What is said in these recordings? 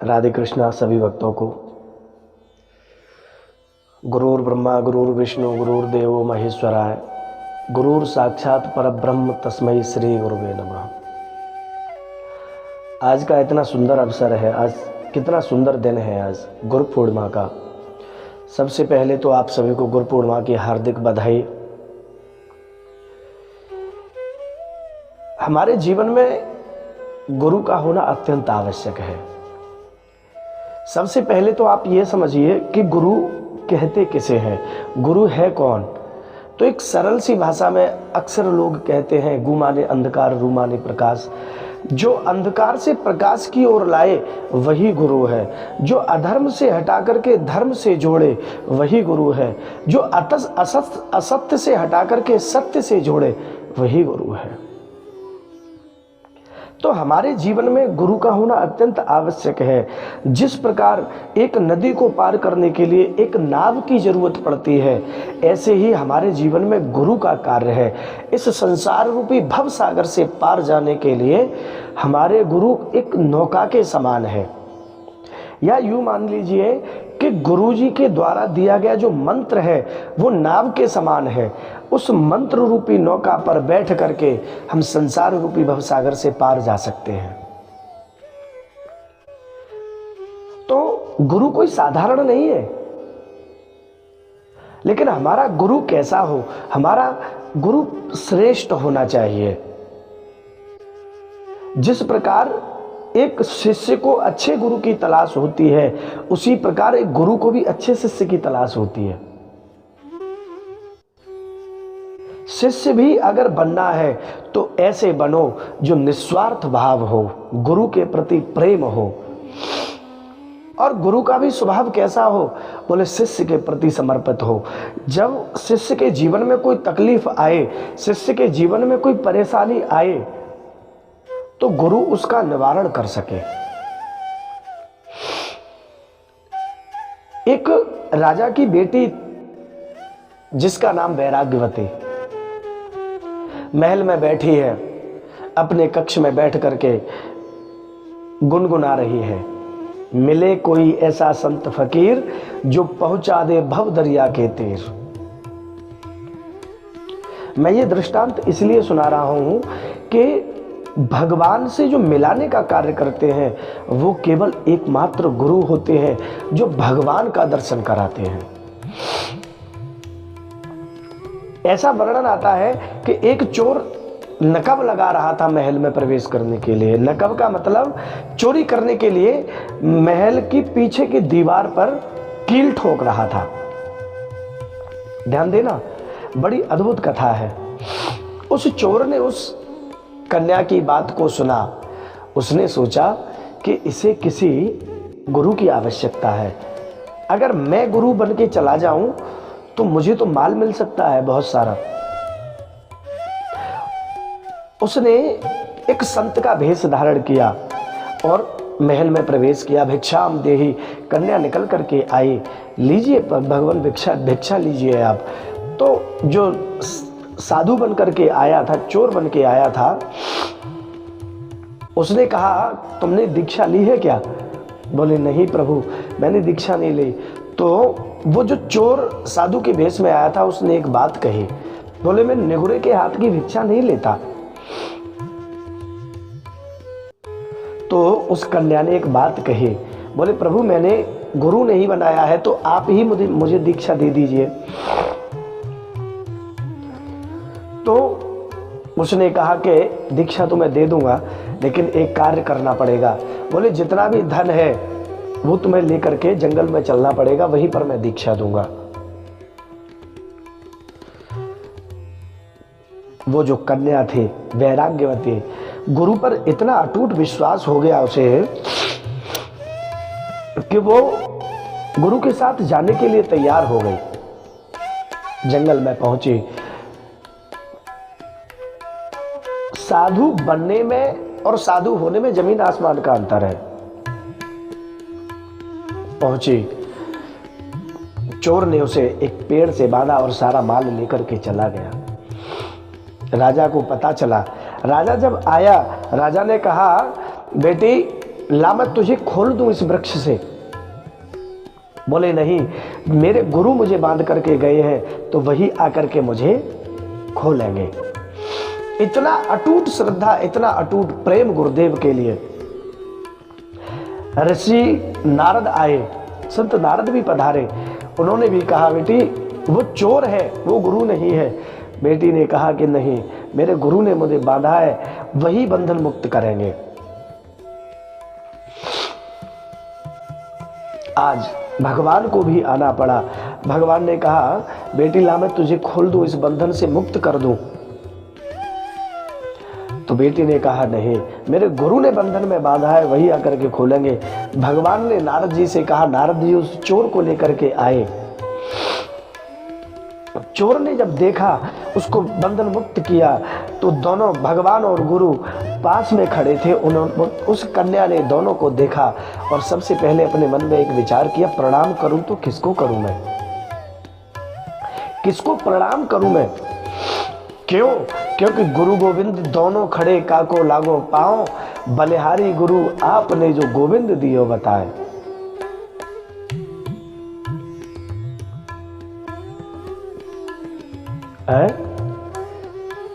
राधे कृष्णा सभी भक्तों को। गुरुर ब्रह्मा गुरुर विष्णु गुरुर्देवो महेश्वराय, गुरुर साक्षात परब्रह्म तस्मै श्री गुरुवे नमः। आज का इतना सुंदर अवसर है, आज कितना सुंदर दिन है, आज गुरु पूर्णिमा का। सबसे पहले तो आप सभी को गुरु पूर्णिमा की हार्दिक बधाई। हमारे जीवन में गुरु का होना अत्यंत आवश्यक है। सबसे पहले तो आप ये समझिए कि गुरु कहते किसे हैं, गुरु है कौन। तो एक सरल सी भाषा में अक्सर लोग कहते हैं गु माने अंधकार रू माने प्रकाश। जो अंधकार से प्रकाश की ओर लाए वही गुरु है। जो अधर्म से हटा करके धर्म से जोड़े वही गुरु है। जो असत्य से हटा करके सत्य से जोड़े वही गुरु है। तो हमारे जीवन में गुरु का होना अत्यंत आवश्यक है। जिस प्रकार एक नदी को पार करने के लिए एक नाव की जरूरत पड़ती है, ऐसे ही हमारे जीवन में गुरु का कार्य है। इस संसार रूपी भव सागर से पार जाने के लिए हमारे गुरु एक नौका के समान है। या यूं मान लीजिए कि गुरुजी के द्वारा दिया गया जो मंत्र है वो नाव के समान है। उस मंत्र रूपी नौका पर बैठ करके हम संसार रूपी भवसागर से पार जा सकते हैं। तो गुरु कोई साधारण नहीं है, लेकिन हमारा गुरु कैसा हो, हमारा गुरु श्रेष्ठ होना चाहिए। जिस प्रकार एक शिष्य को अच्छे गुरु की तलाश होती है, उसी प्रकार एक गुरु को भी अच्छे शिष्य की तलाश होती है। शिष्य भी अगर बनना है तो ऐसे बनो जो निस्वार्थ भाव हो, गुरु के प्रति प्रेम हो। और गुरु का भी स्वभाव कैसा हो, बोले शिष्य के प्रति समर्पित हो। जब शिष्य के जीवन में कोई तकलीफ आए, शिष्य के जीवन में कोई परेशानी आए, तो गुरु उसका निवारण कर सके। एक राजा की बेटी जिसका नाम वैराग्यवती महल में बैठी है, अपने कक्ष में बैठ करके गुनगुना रही है, मिले कोई ऐसा संत फकीर जो पहुंचा दे भव दरिया के तीर। मैं ये दृष्टांत इसलिए सुना रहा हूं कि भगवान से जो मिलाने का कार्य करते हैं वो केवल एकमात्र गुरु होते हैं, जो भगवान का दर्शन कराते हैं। ऐसा वर्णन आता है कि एक चोर नकब लगा रहा था महल में प्रवेश करने के लिए। नकब का मतलब चोरी करने के लिए महल की पीछे की दीवार पर कील ठोक रहा था। ध्यान देना, बड़ी अद्भुत कथा है। उस चोर ने उस कन्या की बात को सुना। उसने सोचा कि इसे किसी गुरु की आवश्यकता है। अगर मैं गुरु बन के चला जाऊं तो मुझे तो माल मिल सकता है बहुत सारा। उसने एक संत का भेष धारण किया और महल में प्रवेश किया। भिक्षाम देहि, कन्या निकल करके आई, लीजिए भगवान भिक्षा लीजिए आप। तो जो साधु बन करके आया था, चोर बन के आया था, उसने कहा तुमने दीक्षा ली है क्या? बोले नहीं प्रभु, मैंने दीक्षा नहीं ली। तो वो जो चोर साधु के भेष में आया था उसने एक बात कही, बोले मैं निगुरे के हाथ की भिक्षा नहीं लेता। तो उस कन्या ने एक बात कही, बोले प्रभु मैंने गुरु नहीं बनाया है तो आप ही मुझे दीक्षा दे दीजिए। तो उसने कहा कि दीक्षा तो मैं दे दूंगा, लेकिन एक कार्य करना पड़ेगा। बोले जितना भी धन है वो तुम्हें लेकर के जंगल में चलना पड़ेगा, वहीं पर मैं दीक्षा दूंगा। वो जो कन्या थी वैराग्यवती, गुरु पर इतना अटूट विश्वास हो गया उसे कि वो गुरु के साथ जाने के लिए तैयार हो गई। जंगल में पहुंची। साधु बनने में और साधु होने में जमीन आसमान का अंतर है। पहुंची, चोर ने उसे एक पेड़ से बांधा और सारा माल लेकर के चला गया। राजा को पता चला। राजा जब आया, राजा ने कहा बेटी ला मैं तुझे खोल दूं इस वृक्ष से। बोले नहीं, मेरे गुरु मुझे बांध करके गए हैं तो वही आकर के मुझे खोलेंगे। इतना अटूट श्रद्धा, इतना अटूट प्रेम गुरुदेव के लिए। ऋषि नारद आए, संत नारद भी पधारे। उन्होंने भी कहा बेटी वो चोर है, वो गुरु नहीं है। बेटी ने कहा कि नहीं, मेरे गुरु ने मुझे बांधा है, वही बंधन मुक्त करेंगे। आज भगवान को भी आना पड़ा। भगवान ने कहा बेटी ला मैं तुझे खोल दूं, इस बंधन से मुक्त कर दूं। तो बेटी ने कहा नहीं, मेरे गुरु ने बंधन में बांधा है, वही आकर के खोलेंगे। भगवान ने नारद जी से कहा, नारद जी उस चोर को लेकर के आए। चोर ने जब देखा, उसको बंधन मुक्त किया, तो दोनों भगवान और गुरु पास में खड़े थे। उन्होंने, उस कन्या ने दोनों को देखा और सबसे पहले अपने मन में एक विचार किया, प्रणाम करूं तो किसको करूं मैं, किसको प्रणाम करूं मैं। क्यों? क्योंकि गुरु गोविंद दोनों खड़े, काको लागो पाओ, बलिहारी गुरु आपने जो गोविंद दियो बताए।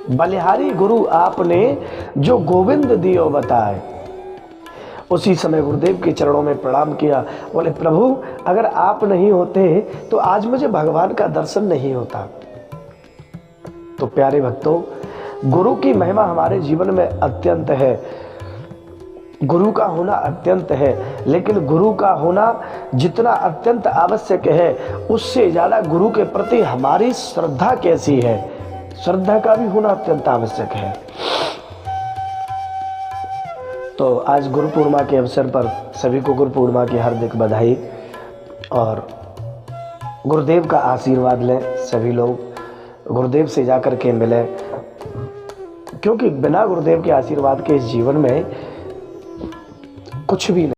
बलिहारी गुरु आपने जो गोविंद दियो बताए। उसी समय गुरुदेव के चरणों में प्रणाम किया। बोले प्रभु अगर आप नहीं होते तो आज मुझे भगवान का दर्शन नहीं होता। तो प्यारे भक्तों, गुरु की महिमा हमारे जीवन में अत्यंत है, गुरु का होना अत्यंत है। लेकिन गुरु का होना जितना अत्यंत आवश्यक है, उससे ज्यादा गुरु के प्रति हमारी श्रद्धा कैसी है, श्रद्धा का भी होना अत्यंत आवश्यक है। तो आज गुरु पूर्णिमा के अवसर पर सभी को गुरु पूर्णिमा की हार्दिक बधाई और गुरुदेव का आशीर्वाद लें। सभी लोग गुरुदेव से जाकर के मिले, क्योंकि बिना गुरुदेव के आशीर्वाद के इस जीवन में कुछ भी नहीं।